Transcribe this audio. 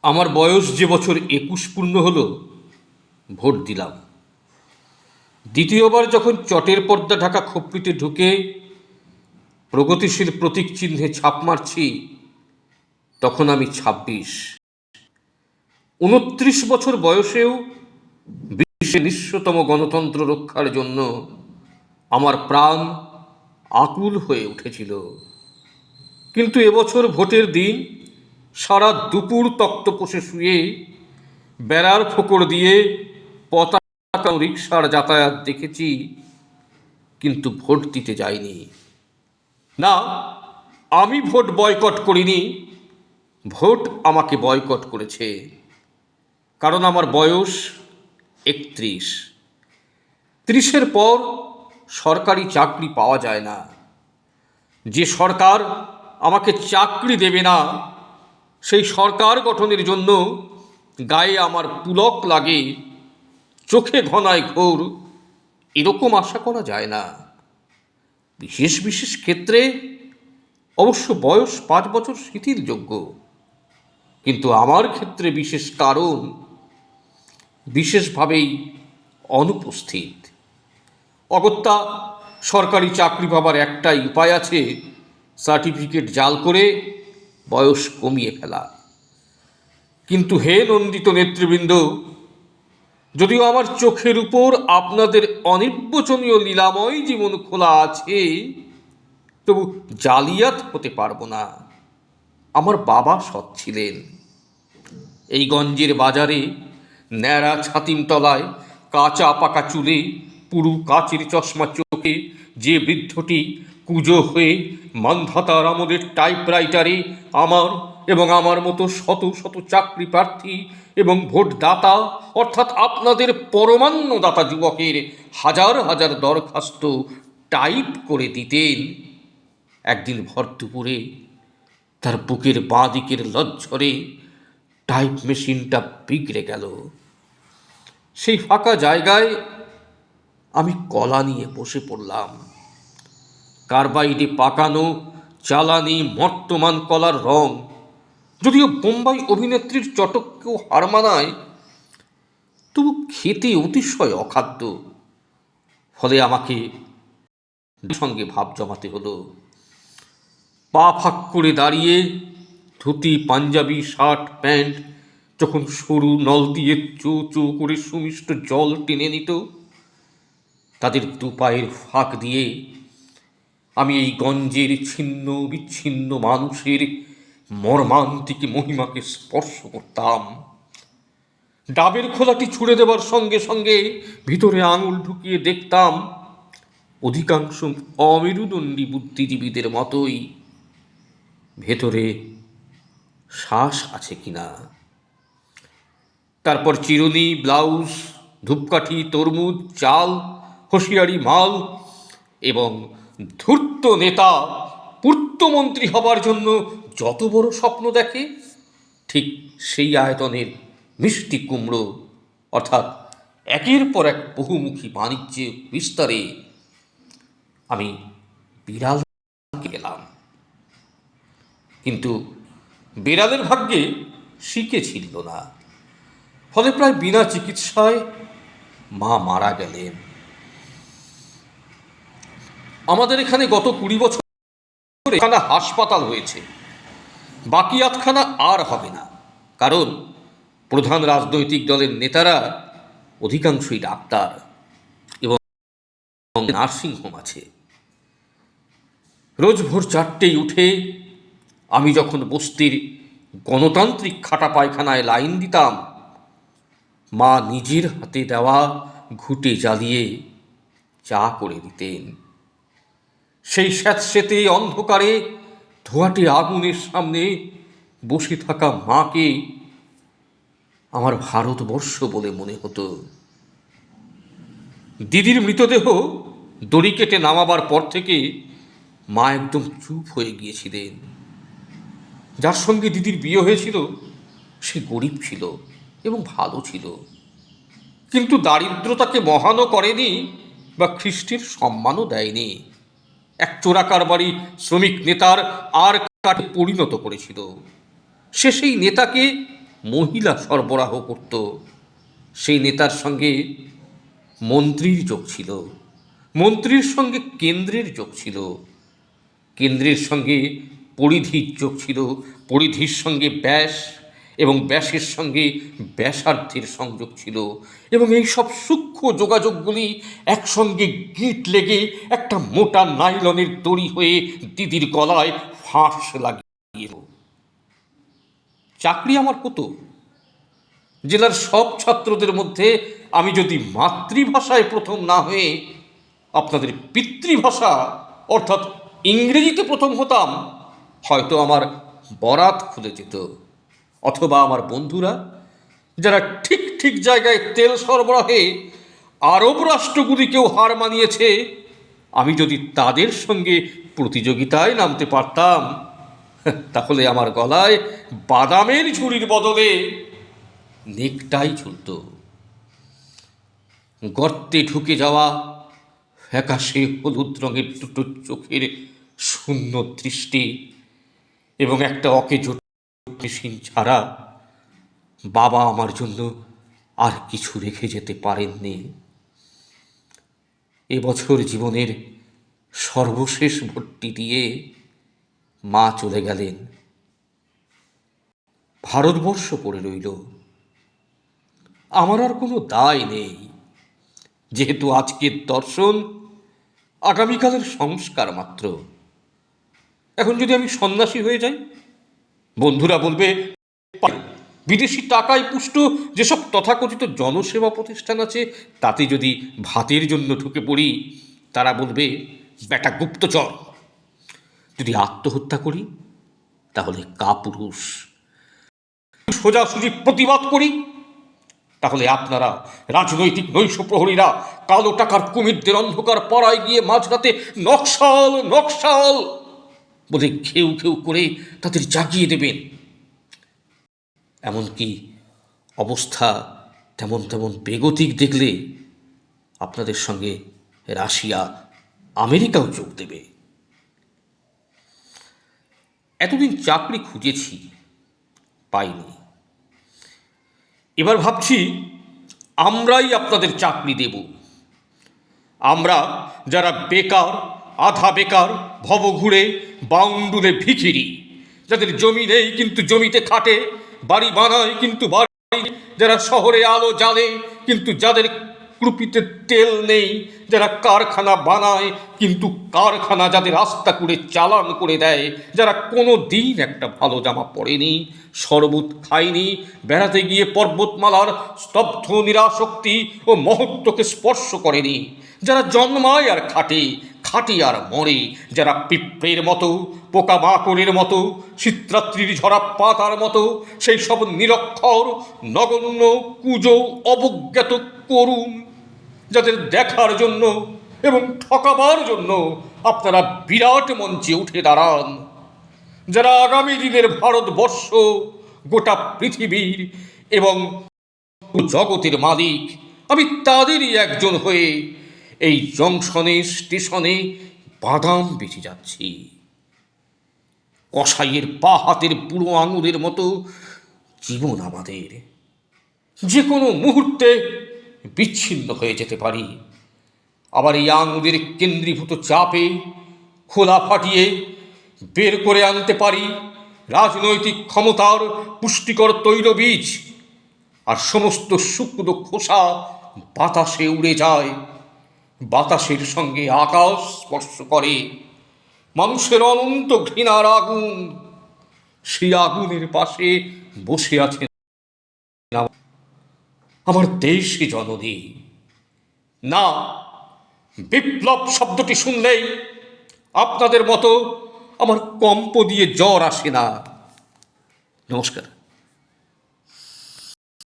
আমার বয়স যে বছর 21 পূর্ণ হলো, ভোট দিলাম। দ্বিতীয়বার যখন চটের পর্দা ঢাকা খপ্পিতে ঢুকে প্রগতিশীল প্রতীক চিহ্নে ছাপ মারছি, তখন আমি 26। 29 বছর বয়সেও বিশ্বের নিঃস্বতম গণতন্ত্র রক্ষার জন্য আমার প্রাণ আকুল হয়ে উঠেছিল। কিন্তু এবছর ভোটের দিন সারা দুপুর তক্তপোষে শুয়ে বেড়ার ফোকর দিয়ে পতাকা রিক্সার যাতায়াত দেখেছি, কিন্তু ভোট দিতে যাইনি। না, আমি ভোট বয়কট করিনি, ভোট আমাকে বয়কট করেছে। কারণ আমার বয়স 31। 30-এর পর সরকারি চাকরি পাওয়া যায় না। যে সরকার আমাকে চাকরি দেবে না, সেই সরকার গঠনের জন্য গায়ে আমার পুলক লাগে, চোখে ঘনায় ঘোর, এরকম আশা করা যায় না। বিশেষ বিশেষ ক্ষেত্রে অবশ্য বয়স 5 বছর শিথিলযোগ্য, কিন্তু আমার ক্ষেত্রে বিশেষ কারণ বিশেষভাবেই অনুপস্থিত। অগত্যা সরকারি চাকরি পাবার একটাই উপায় আছে, সার্টিফিকেট জাল করে বয়স কমিয়ে ফেলা। কিন্তু হে নন্দিত নেতৃবৃন্দ, যদিও আমার চোখের উপর আপনাদের অনির্বচনীয় লীলাময় জীবন খোলা আছে, তবু জালিয়াত হতে পারবো না। আমার বাবা সৎ ছিলেন। এই গঞ্জের বাজারে ন্যাড়া ছাতিমতলায় কাঁচা পাকা চুলে পুরু কাচের চশমা চোখে যে বৃদ্ধটি কুজো হয়ে মান্ধাতার আমলের টাইপরাইটারে আমার এবং আমার মতো শত শত চাকরি প্রার্থী এবং ভোটদাতা অর্থাৎ আপনাদের পরমান্নদাতা যুবকের হাজার হাজার দরখাস্ত টাইপ করে দিতেন, একদিন ভর দুপুরে তার বুকের বাঁ দিকের লজ্জরে টাইপ মেশিনটা বিগড়ে গেল। সেই ফাঁকা জায়গায় আমি কলা নিয়ে বসে পড়লাম। কার্বাইডে পাকানো জ্বালানি মর্তমান কলার রং যদিও বোম্বাই অভিনেত্রীর চটককেও হার মানায়, তবু খেতে অতিশয় অখাদ্য। ফলে আমাকে সঙ্গে ভাব জমাতে হলো। পা ফাঁক করে দাঁড়িয়ে ধুতি পাঞ্জাবি শার্ট প্যান্ট যখন সরু নল দিয়ে চো চো করে সুমিষ্ট জল টেনে নিত, তাদের দু পায়ের ফাঁক দিয়ে আমি এই গঞ্জের ছিন্ন বিচ্ছিন্ন মানুষের মর্মান্তিক মহিমাকে স্পর্শ করতাম। ডাবের খোলাটি ছুঁড়ে দেবার সঙ্গে সঙ্গে ভিতরে আঙুল ঢুকিয়ে দেখতাম অধিকাংশ অমেরুদণ্ডী বুদ্ধিজীবীদের মতোই ভেতরে শ্বাস আছে কিনা। তারপর চিরুনি, ব্লাউজ, ধূপকাঠি, তরমুজ, চাল, হুঁশিয়ারি মাল এবং ধূর্ত নেতা পূর্তমন্ত্রী হবার জন্য যত বড় স্বপ্ন দেখে, ঠিক সেই আয়তনের মিষ্টি কুমড়ো অর্থাৎ একের পর এক বহুমুখী বাণিজ্যে বিস্তারে আমি বিড়াল গেলাম। কিন্তু বিড়ালের ভাগ্যে শিকে ছিল না। ফলে প্রায় বিনা চিকিৎসায় মা মারা গেলেন। আমাদের এখানে গত 20 বছর এখানে হাসপাতাল হয়েছে, বাকি আধখানা আর হবে না। কারণ প্রধান রাজনৈতিক দলের নেতারা অধিকাংশই ডাক্তার এবং নার্সিংহোম আছে। রোজ ভোর 4টেয় উঠে আমি যখন বস্তির গণতান্ত্রিক খাটা পায়খানায় লাইন দিতাম, মা নিজের হাতে দেওয়া ঘুঁটে জ্বালিয়ে চা করে দিতেন। সেই স্যাঁতসেঁতে অন্ধকারে ধোঁয়াটে আগুনের সামনে বসে থাকা মাকে আমার ভারতবর্ষ বলে মনে হতো। দিদির মৃতদেহ দড়ি কেটে নামাবার পর থেকে মা একদম চুপ হয়ে গিয়েছিলেন। যার সঙ্গে দিদির বিয়ে হয়েছিল সে গরিব ছিল এবং ভালো ছিল, কিন্তু দারিদ্রতাকে মহানও করেনি বা খ্রিস্টের সম্মানও দেয়নি। এক চোরাকারবারি শ্রমিক নেতার আর কাটে পরিণত করেছিল। সে সেই নেতাকে মহিলা সরবরাহ করত, সেই নেতার সঙ্গে মন্ত্রীর যোগ ছিল, মন্ত্রীর সঙ্গে কেন্দ্রের যোগ ছিল, কেন্দ্রের সঙ্গে পরিধির যোগ ছিল, পরিধির সঙ্গে ব্যাস এবং ব্যাসের সঙ্গে ব্যাসার্ধের সংযোগ ছিল, এবং এই সব সূক্ষ্ম যোগাযোগগুলি একসঙ্গে গিট লেগে একটা মোটা নাইলনের দড়ি হয়ে দিদির গলায় ফাঁস লাগিয়ে। চাকরি আমার হতো। জেলার সব ছাত্রদের মধ্যে আমি যদি মাতৃভাষায় প্রথম না হয়ে আপনাদের পিতৃভাষা অর্থাৎ ইংরেজিতে প্রথম হতাম, হয়তো আমার বরাত খুলে যেত। অথবা আমার বন্ধুরা যারা ঠিক ঠিক জায়গায় তেল সরবরাহে আরব রাষ্ট্রগুলিকেও হার মানিয়েছে, আমি যদি তাদের সঙ্গে প্রতিযোগিতায় নামতে পারতাম, তাহলে আমার গলায় বাদামের ঝুড়ির বদলে নেকটাই ঝুলত। গর্তে ঢুকে যাওয়া ফ্যাকাশে হলুদ রঙের দুটো চোখের শূন্য দৃষ্টি এবং একটা অকেজো মেশিন ছাড়া বাবা আমার জন্য আর কিছু রেখে যেতে পারেননি। এবছর জীবনের সর্বশেষ ভর্তি দিয়ে মা চলে গেলেন। ভারতবর্ষ পড়ে রইল। আমার আর কোনো দায় নেই, যেহেতু আজকের দর্শন আগামীকালের সংস্কার মাত্র। এখন যদি আমি সন্ন্যাসী হয়ে যাই, বন্ধুরা বলবে বিদেশি টাকায় পুষ্ট যেসব তথাকথিত জনসেবা প্রতিষ্ঠান আছে তাতে যদি ভাতের জন্য ঢুকে পড়ি, তারা বলবে বেটা গুপ্তচর। যদি আত্মহত্যা করি তাহলে কাপুরুষ। সোজাসুজি প্রতিবাদ করি তাহলে আপনারা রাজনৈতিক নৈশ প্রহরীরা কালো টাকার কুমিরদের অন্ধকার পাড়ায় গিয়ে মাঝরাতে নকশাল নকশাল বলে ঘেউ ঘেউ করে তাদের জাগিয়ে দেবেন। এমনকি অবস্থা তেমন তেমন বেগতিক দেখলে আপনাদের সঙ্গে রাশিয়া আমেরিকাও যোগ দেবে। এতদিন চাকরি খুঁজেছি, পাইনি। এবার ভাবছি আমরাই আপনাদের চাকরি দেব। আমরা যারা বেকার, আধা বেকার, ভবঘুরে, বাউন্ডুলে ভিখিরি, যাদের জমি নেই কিন্তু জমিতে খাটে, বাড়ি বানায় কিন্তু বাড়ি, যারা শহরে আলো জ্বালে কিন্তু যাদের কুপিতে তেল নেই, যারা কারখানা বানায় কিন্তু কারখানা যাদের রাস্তা করে চালান করে দেয়, যারা কোনো দিন একটা ভালো জামা পরেনি, শরবত খায়নি, বেড়াতে গিয়ে পর্বতমালার স্তব্ধ নিরাশক্তি ও মহত্বকে স্পর্শ করেনি, যারা জন্মায় আর খাটে, খাটে আর মরে, যারা পিঁপড়ের মতো, পোকামাকড়ের মতো, শীতরাত্রির ঝরা পাতার মতো সেই সব নিরক্ষর, নগণ্য, কুজো, অবজ্ঞাত করুণ, যাদের দেখার জন্য এবং ঠকাবার জন্য আপনারা বিরাট মঞ্চে উঠে দাঁড়ান, যারা আগামী দিনের ভারতবর্ষ, গোটা পৃথিবীর এবং জগতের মালিক, আমি তাদেরই একজন হয়ে এই জংশনে স্টেশনে বাদাম বেঁচে যাচ্ছি। কসাইয়ের পা হাতের বুড়ো আঙুলের মতো জীবন আমাদের যে কোনো মুহূর্তে বিচ্ছিন্ন হয়ে যেতে পারি। আবার এই আঙুলের কেন্দ্রীভূত চাপে খোলা ফাটিয়ে বের করে আনতে পারি রাজনৈতিক ক্ষমতার পুষ্টিকর তৈলবীজ, আর সমস্ত শুকনো খোসা বাতাসে উড়ে যায়। বাতাসের সঙ্গে আকাশ স্পর্শ করে মানুষের অনন্ত ঘৃণার আগুন। সেই আগুনের পাশে বসে আছেন আমার দেশে জননী। না, বিপ্লব শব্দটি শুনলেই আপনাদের মতো আমার কম্প দিয়ে জ্বর আসে না। নমস্কার।